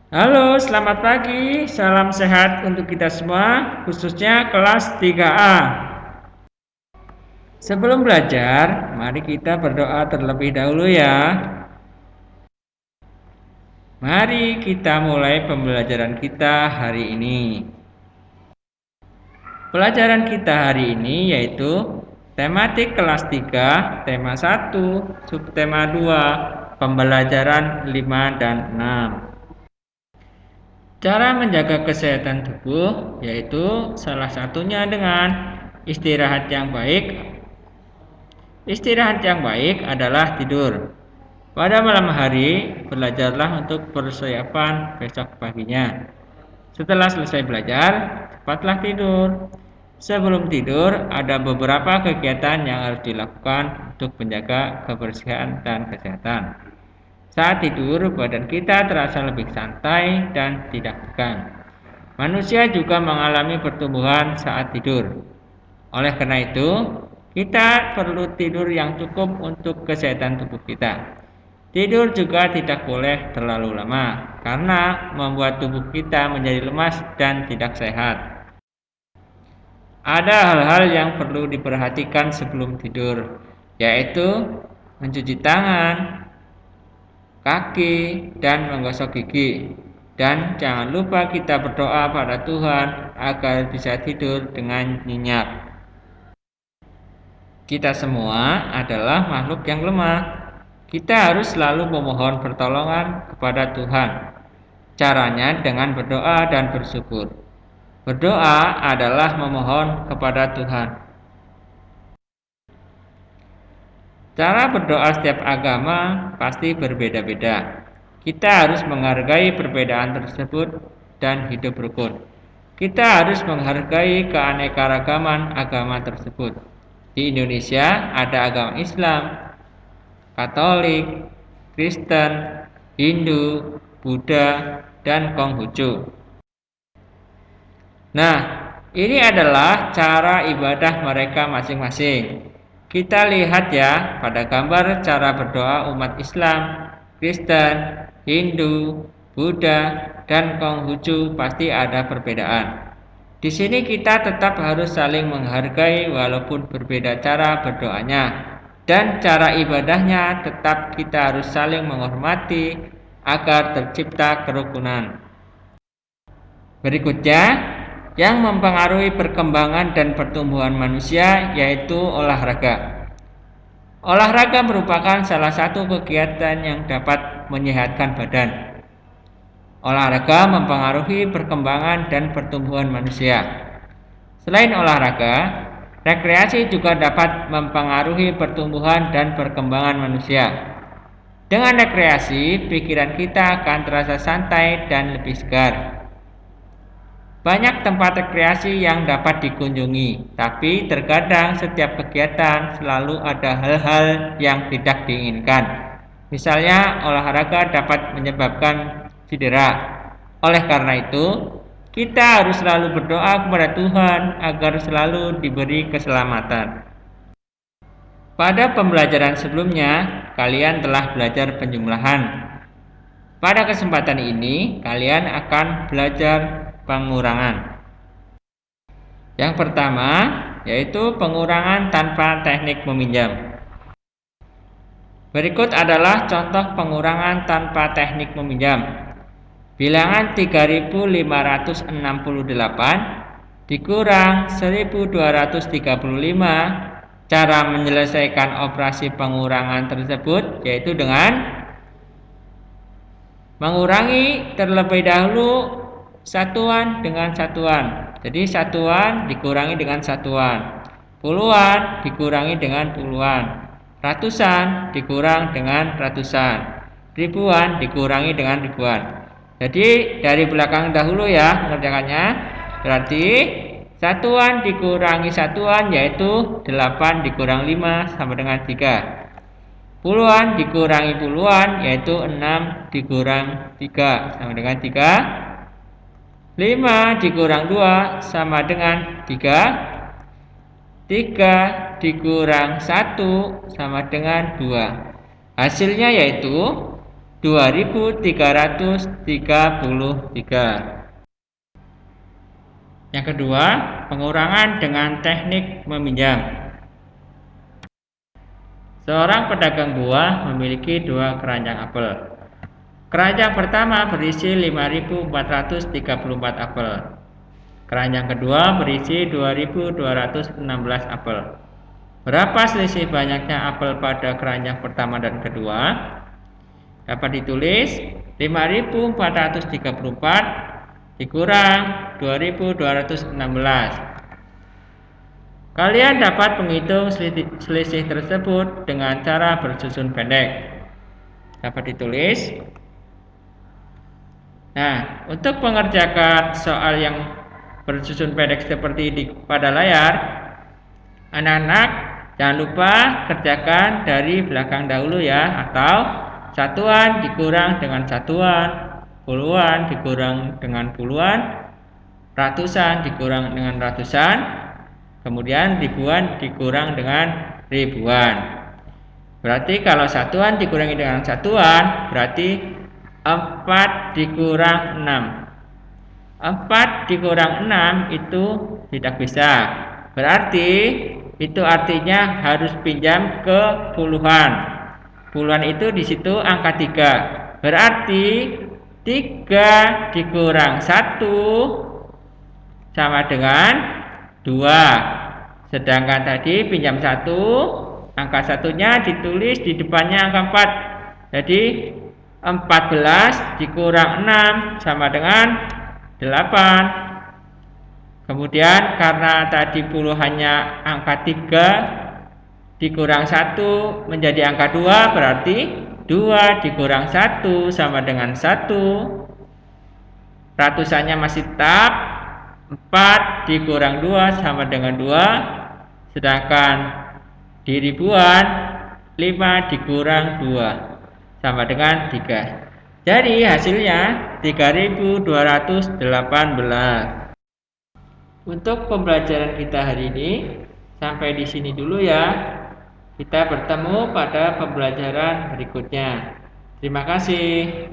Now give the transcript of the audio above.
Halo, selamat pagi. Salam sehat untuk kita semua, khususnya kelas 3A. Sebelum belajar, mari kita berdoa terlebih dahulu ya. Mari kita mulai pembelajaran kita hari ini. Pelajaran kita hari ini yaitu tematik kelas 3, tema 1, subtema 2, pembelajaran 5 dan 6. Cara menjaga kesehatan tubuh yaitu salah satunya dengan istirahat yang baik. Istirahat yang baik adalah tidur. Pada malam hari, belajarlah untuk persiapan besok paginya. Setelah selesai belajar, cepatlah tidur. Sebelum tidur, ada beberapa kegiatan yang harus dilakukan untuk menjaga kebersihan dan kesehatan. Saat tidur, badan kita terasa lebih santai dan tidak tegang. Manusia juga mengalami pertumbuhan saat tidur. Oleh karena itu, kita perlu tidur yang cukup untuk kesehatan tubuh kita. Tidur juga tidak boleh terlalu lama, karena membuat tubuh kita menjadi lemas dan tidak sehat. Ada hal-hal yang perlu diperhatikan sebelum tidur, yaitu mencuci tangan, kaki, dan menggosok gigi. Dan jangan lupa kita berdoa pada Tuhan agar bisa tidur dengan nyenyak. Kita semua adalah makhluk yang lemah. Kita harus selalu memohon pertolongan kepada Tuhan. Caranya dengan berdoa dan bersyukur. Berdoa adalah memohon kepada Tuhan. Cara berdoa setiap agama pasti berbeda-beda. Kita harus menghargai perbedaan tersebut dan hidup rukun. Kita harus menghargai keanekaragaman agama tersebut. Di Indonesia ada agama Islam, Katolik, Kristen, Hindu, Buddha, dan Konghucu. Nah, ini adalah cara ibadah mereka masing-masing. Kita lihat ya pada gambar cara berdoa umat Islam, Kristen, Hindu, Buddha, dan Konghucu pasti ada perbedaan. Di sini kita tetap harus saling menghargai walaupun berbeda cara berdoanya. Dan cara ibadahnya tetap kita harus saling menghormati agar tercipta kerukunan. Berikutnya, yang mempengaruhi perkembangan dan pertumbuhan manusia yaitu olahraga. Olahraga merupakan salah satu kegiatan yang dapat menyehatkan badan. Olahraga mempengaruhi perkembangan dan pertumbuhan manusia. Selain olahraga, rekreasi juga dapat mempengaruhi pertumbuhan dan perkembangan manusia. Dengan rekreasi, pikiran kita akan terasa santai dan lebih segar. Banyak tempat rekreasi yang dapat dikunjungi, tapi terkadang setiap kegiatan selalu ada hal-hal yang tidak diinginkan. Misalnya, olahraga dapat menyebabkan cedera. Oleh karena itu, kita harus selalu berdoa kepada Tuhan agar selalu diberi keselamatan. Pada pembelajaran sebelumnya, kalian telah belajar penjumlahan. Pada kesempatan ini, kalian akan belajar pengurangan. Yang pertama, yaitu pengurangan tanpa teknik meminjam. Berikut adalah contoh pengurangan tanpa teknik meminjam. Bilangan 3568 dikurang 1235. Cara menyelesaikan operasi pengurangan tersebut yaitu dengan mengurangi terlebih dahulu satuan dengan satuan. Jadi satuan dikurangi dengan satuan, puluhan dikurangi dengan puluhan, ratusan dikurang dengan ratusan, ribuan dikurangi dengan ribuan. Jadi dari belakang dahulu ya mengerjakannya. Berarti satuan dikurangi satuan yaitu 8 dikurang 5 sama dengan 3. Puluhan dikurangi puluhan yaitu 6 dikurang 3 sama dengan 3. 5 dikurang 2 sama dengan 3. 3 dikurang 1 sama dengan 2. Hasilnya yaitu 2.333. Yang kedua, pengurangan dengan teknik meminjam. Seorang pedagang buah memiliki 2 keranjang apel. Keranjang pertama berisi 5.434 apel. Keranjang kedua berisi 2.216 apel. Berapa selisih banyaknya apel pada keranjang pertama dan kedua? Dapat ditulis 5.434 dikurang 2.216. Kalian dapat menghitung selisih tersebut dengan cara bersusun pendek. Dapat ditulis. Nah, untuk mengerjakan soal yang bersusun pendek seperti pada layar, anak-anak jangan lupa kerjakan dari belakang dahulu ya, atau satuan dikurang dengan satuan, puluhan dikurang dengan puluhan, ratusan dikurang dengan ratusan, kemudian ribuan dikurang dengan ribuan. Berarti kalau satuan dikurangi dengan satuan, berarti 4 dikurang 6. 4 dikurang 6 itu tidak bisa. Berarti itu artinya harus pinjam ke puluhan. Puluhan itu di situ angka 3. Berarti 3 dikurang 1 sama dengan 2. Sedangkan tadi pinjam 1, angka satunya ditulis di depannya angka 4. Jadi 14 dikurang 6 sama dengan 8. Kemudian karena tadi puluhannya angka 3 dikurang 1 menjadi angka 2, berarti 2 dikurang 1 sama dengan 1. Ratusannya masih tetap 4 dikurang 2 sama dengan 2. Sedangkan di ribuan 5 dikurang 2 sama dengan 3. Jadi hasilnya 3.218. Untuk pembelajaran kita hari ini sampai di sini dulu ya. Kita bertemu pada pembelajaran berikutnya. Terima kasih.